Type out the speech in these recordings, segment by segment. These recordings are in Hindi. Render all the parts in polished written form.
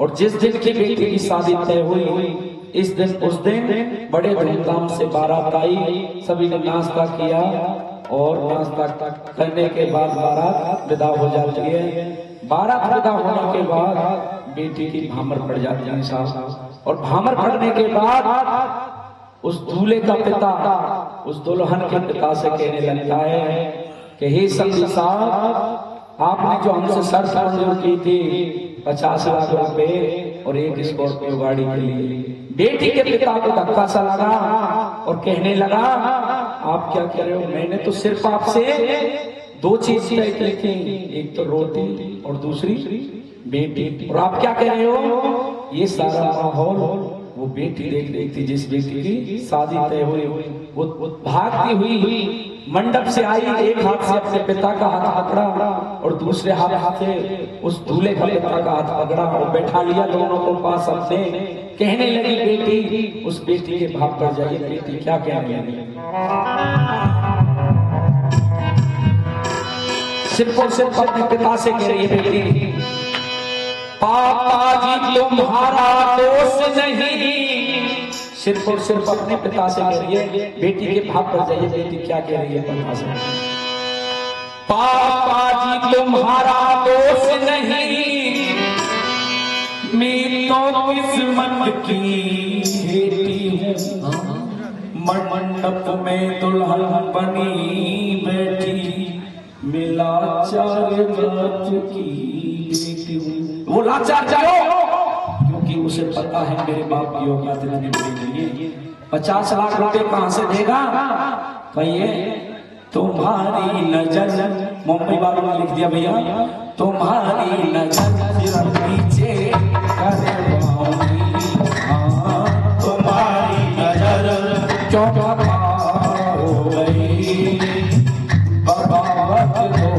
और जिस दिन की बेटी की शादी तय हुई उस दिन बड़े धूमधाम से बारात आई। सभी ने नाश्ता किया और नाश्ता करने के बाद बारात विदा हो जाती है। बारात विदा होने के बाद बेटी की भामर पड़ जाती है साहब, और भामर पड़ने के बाद उस दूल्हे का पिता उस दुल्हन के पिता से कहने लगता है कि हे समधी साहब, आपने जो हमसे शर्त मंजूर की थी 50 लाख रुपए और एक स्कॉर्पियो गाड़ी के लिए, बेटी के पिता को धक्का सा लगा और कहने लगा आप क्या कह रहे हो? मैंने तो सिर्फ आपसे दो चीज तय की थी, एक तो रोटी और दूसरी बेटी, और आप क्या कह रहे हो? ये सारा माहौल वो बेटी देख रही थी जिस बेटी की शादी तय हुई, वो भागती हुई मंडप से आई, एक हाथ से अपने पिता का हाथ पकड़ा और दूसरे हाथ से उस दूल्हे का पिता का हाथ पकड़ा और बैठा लिया दोनों को पास अपने। कहने लगी बेटी, उस बेटी के भाव पर जाइए, बेटी क्या कहने लगी? सिर्फ और सिर्फ अपने पिता से कह रही है बेटी, पापा जी तुम्हारा दोष नहीं। सिर्फ और सिर्फ अपने पिता से कह रही है, बेटी के भाव पर जाइए, बेटी क्या कह रही है पिता से? पापा जी तुम्हारा दोष नहीं, मेरी तो किस्मत की बेटी हूँ, मंडप में दुल्हन बनी बैठी, मिला चार बात की बेटी हूँ। वो लाचार जाओ क्योंकि उसे पता है मेरे बाप की औकात नहीं मिलेगी। 50 लाख रुपए कहां से देगा? कहिए, तुम्हारी नजर, मुंबई वालों ने लिख दिया भैया, तुम्हारी नजर पीछे करवाऊंगी, हाँ तुम्हारी नजर क्यों हो गई, बगावत हो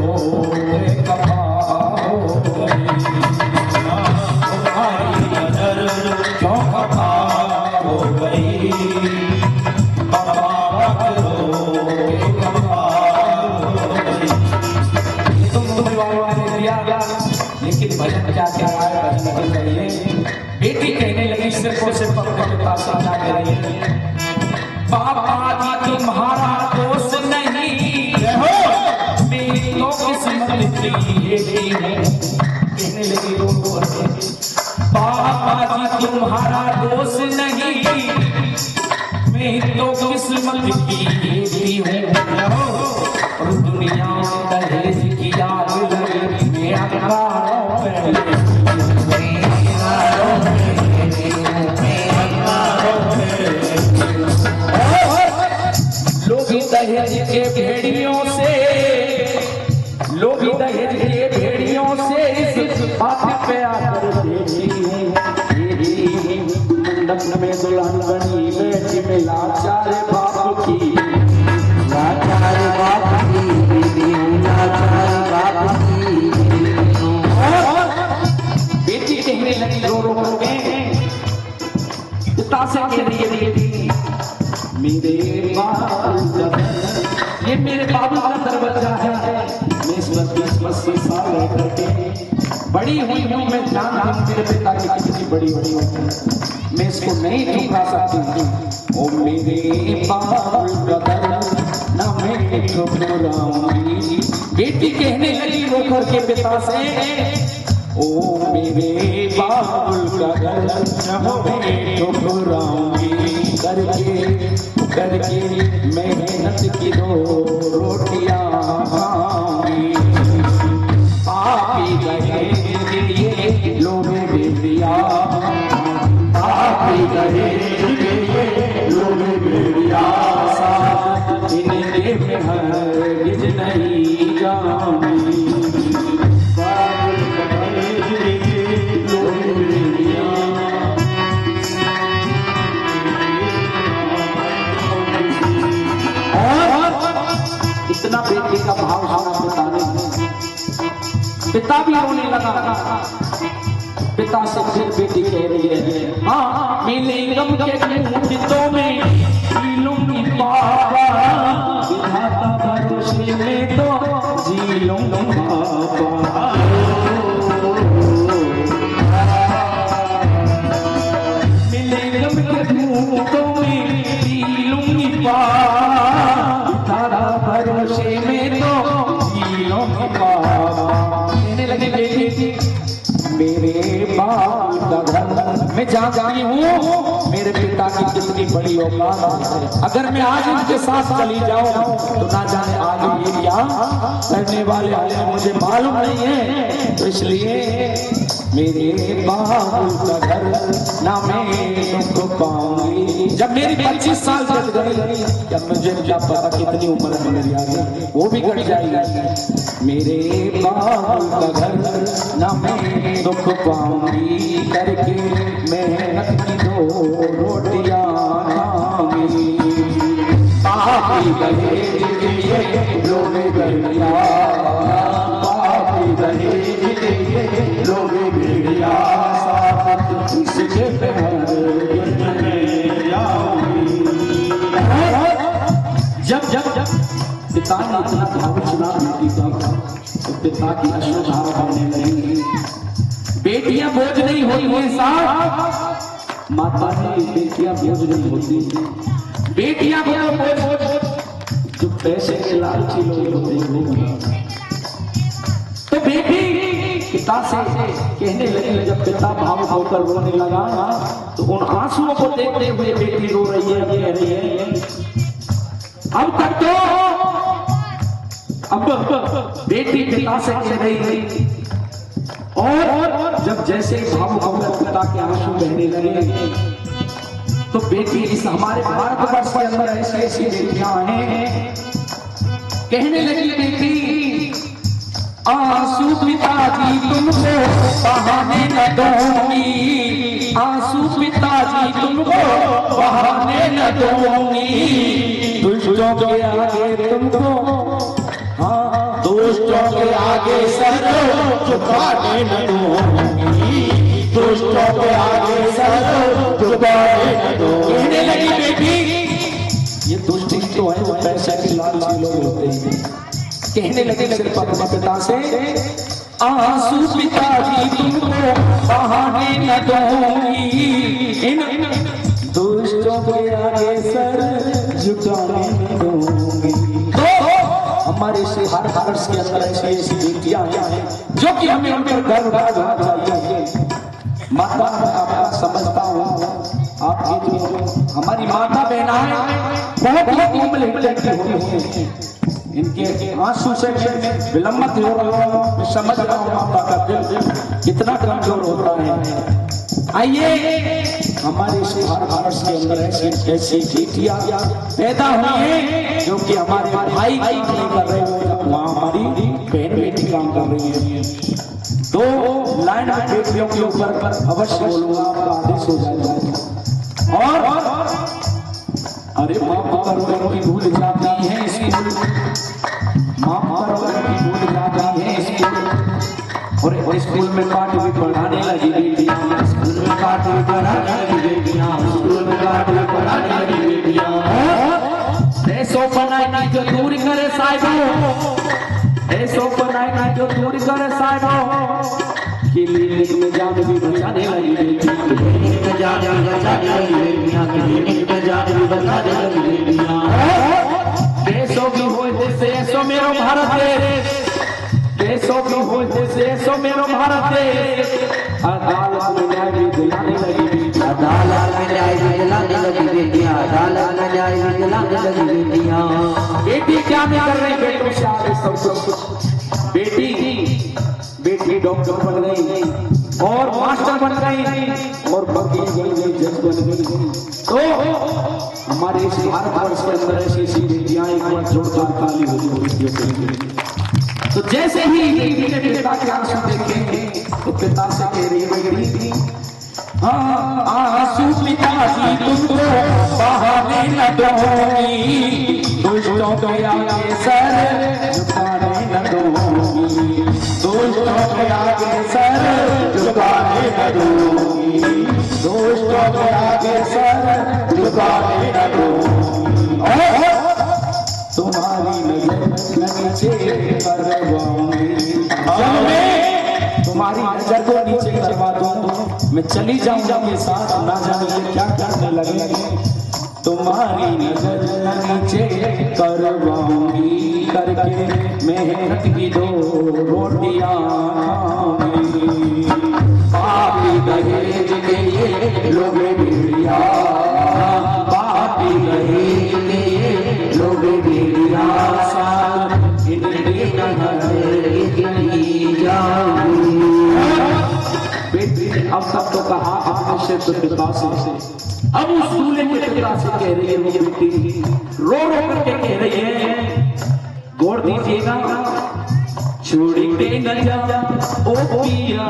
लेकिन भजन क्या क्या है? भजन करिए। बेटी कहने लगी सिर्फ और सिर्फ अपने पिता से क्या कह रही है? पापा जी तुम्हारा दोष नहीं, मेरी तो किस्मत की बेटी है। कहने लगी पापा जी तुम्हारा दोष नहीं, मेरी तो किस्मत की बेटी हूँ, और दुनिया में दहेज की याद लगी मेरा लोग दहेज के भेड़ियों से, लोग दहेज के भेड़ियों से इस बात पे आकर मंडप में दुल्हन बनी बेटी में लाचार बाप की, लाचार बाप की, लाचार बाप की। बेटी कहने लगी रो रो करके, पिता से कह रही है बेटी, मेरे बाबू, ये मेरे बाबू का दरवाजा है, मैं इस वक्त 20-25 साल रह करके बड़ी हुई हूँ, मैं जानती हूँ मेरे पिता की कितनी बड़ी हुई हूँ, मैं इसको नहीं चुका सकती हूँ। ओ मेरे बाबू का दरवाजा ना मैं ठुकराऊंगी। बेटी कहने लगी रो करके पिता से, ओ मेरे बाबुल का दरवाजा मैं ठुकराऊंगी, करके मेहनत की दो रोटियां खाऊंगी, आप ही दहेज के लिए लोग बेटिया, आप ही दहेज के लिए लोग बेटिया, साथ इनके में हरगिज नहीं जाऊंगी। इतना बेटी का भाव सुना पिता ने, पिता भी रोने लगा। पिता से फिर बेटी कह रही है, हाँ मेरे गम के मुद्दों में लूंगी बाबा, विधाता भरोसे में तो जी लूंगी बाबा। मेरे बाप का घर। मैं जानती हूँ मेरे पिता की कितनी बड़ी औकात है। अगर मैं आज इनके साथ चली जाऊं तो ना जाने आगे ये क्या करने वाले हैं, मुझे मालूम नहीं है। तो इसलिए मेरे बाप का घर ना मैं दुख पाऊंगी। जब मेरी 25 साल कट गई, जब मुझे क्या पता कितनी उम्र है मेरी आगे, वो भी कट जाएगी। मेरे बाप का घर ना मैं दुख पाऊंगी, करके मेहनत की 2 रोटियां मिली। पापी दहेज के लिए लोग गरिया, पापी दहेज के लिए लोग गरिया, इसके जब पिता ने इतना भाव चुना बेटी का, तो पिता की अश्रुधारा बहने लगी। बेटियां बोझ नहीं होती हैं साहब, माता की बेटियां बोझ नहीं होती। बेटियां बोझ जो पैसे के लालची लोग होते हैं। तो बेटी पिता से कहने लगी, जब पिता भावुक होकर रोने लगा तो उन आंसुओं को देखते हुए बेटी रो रही है, कह रही है अब तक तो अब बेटी पिता से कह रही है। और जब जैसे भावुक होकर पिता के आंसू बहने लगे तो बेटी इस हमारे भारतवर्ष के अंदर ऐसी ऐसी बेटियां हैं, कहने लगी बेटी आंसू पिताजी तुमको बहाने न दूंगी, आंसू पिताजी तुमको बहाने न दूंगी, दुष्टों के आगे तुमको, हाँ दुष्टों के आगे सर झुकाने न दूंगी, दुष्टों के आगे सर झुकाने न दूंगी। कहने लगी बेटी ये दुष्ट तो है, वो पैसे के लालची लोग होते हैं। कहने लगे सिर्फ अपने पिता से आंसू पिताजी तुमको बहाने न दूंगी, इन दुष्टों के आगे सर झुकाने न दूंगी। तो हमारे से हर वर्ष के अंदर ऐसी ऐसी बेटियां हैं जो कि हमें उन पर गर्व करना चाहिए। माता आपका समझता हूँ, आपकी जो हमारी माता बहना है बहुत ही कोमल हृदय की होती है। इनके आंसू से विलंबित हो रहा हूँ, मैं समझ रहा हूँ माता का दिल कितना कमजोर होता है। आइए हमारे इस भारत के अंदर ऐसी ऐसी बेटियां पैदा हुई हैं जो कि हमारे भाई नहीं कर रहे हो, वहाँ हमारी बहन बेटी काम कर रही है। 2 लाइन में बेटियों के ऊपर अवश्य बोलूंगा, आपका आदेश हो जाएगा। और अरे माँ परवर की भूल जाती है स्कूल, माँ परवर की भूल जाती है स्कूल, और स्कूल में पाठ भी पढ़ाने लगी बेटियाँ, स्कूल में पाठ भी पढ़ाने लगी बेटियाँ, स्कूल में पाठ भी पढ़ाने लगी बेटियाँ। ऐसो बनाई जो दूर करे साहिबो, ऐसो बनाई जो दूर करे साहिबो, क्लिनिक में जान भी बचाने लगी बेटियाँ, क्लिनिक में जान भी बचाने लगी बेटियाँ, क्लिनिक में जान भी बचाने लगी बेटियाँ। देशों की हो जैसे ऐसो मेरो भारत देश, देशों की हो जैसे ऐसो मेरो भारत देश, अदालत में न्याय भी दिलाने लगी बेटियाँ, अदालत में न्याय भी दिलाने लगी बेटियाँ, अदालत में न्याय भी दिलाने लगी बेटियाँ। बेटी क्या नहीं कर रही बेटों से आगे सब बेटी डॉक्टर बन गई और मास्टर बन गई और वकील बन गई, जज बन गई। तो हमारे इस भारतवर्ष के अंदर ऐसी ऐसी बेटियां एक बार जोरदार ताली होती। तो जैसे ही पिता के आंसू देखेंगे तो पिता से कह रही है बेटी आंसू पिताजी तुमको बहाने न दूंगी, दुष्टों के आगे सर झुकाने न दूंगी, दुष्टों के आगे सर झुकाने न दूंगी, दुष्टों के आगे सर झुकाने न दूंगी। तुम्हारी नजर नीचे करवाऊंगी, तुम्हारी नजर को नीचे करवा दूं, मैं चली जाऊंगा के साथ, ना जाने क्या करने लगे। तुम्हारी नजर नीचे करवाऊंगी, करके मेहनत की 2 रोटियां मिली। लोगे बेड़िया बाटी रहे लोगे बेड़िया साथ इनके अब सब तो कहा अपने से तो पिता से अब उस दूल्हे के पिता से कह रही है वो बेटी रो रो करके कह रही है गोड़ दीजिएगा छोड़ के न जा ओ पिया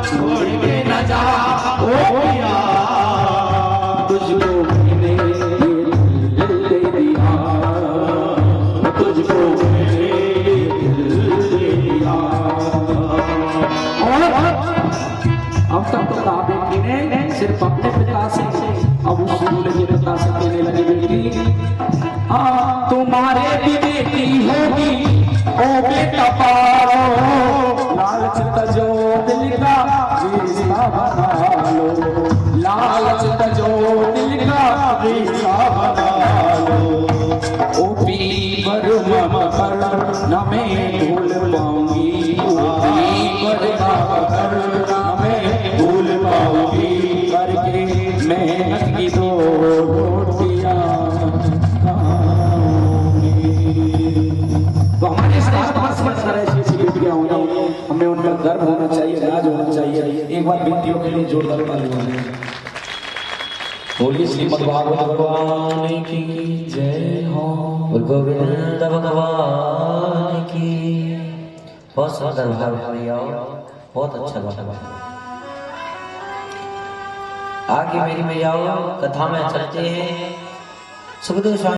छोड़ के न जा ओ पिया तुझको मैंने दिल दे दिया तुझको मैंने दिल दे दिया। और अब तक तो कहा बेटी ने सिर्फ अपने पिता से अब उस दूल्हे के पिता से कहने लगी बेटी तुम्हारे भी बेटी होगी ओ बेटा पारो लालच तजो दिल का रिश्ता बना लो लालच तजो दिल का रिश्ता बना लो ओ पीर मम कर न मैं भूल पाऊंगी पीर मम कर न मैं भूल पाऊंगी करके मेहनत की दो रोटियां तो हमारे हमें उनका गर्व होना चाहिए राज होना चाहिए। एक बार बेटियों के लिए जोरदार ताली बजाएं। बोलिए श्रीमद् भागवत भगवान की जय हो गोविंद भगवान की। बहुत सुंदर भैया बहुत अच्छा लगा। आगे मेरी मैया कथा में चलते हैं सुखदेव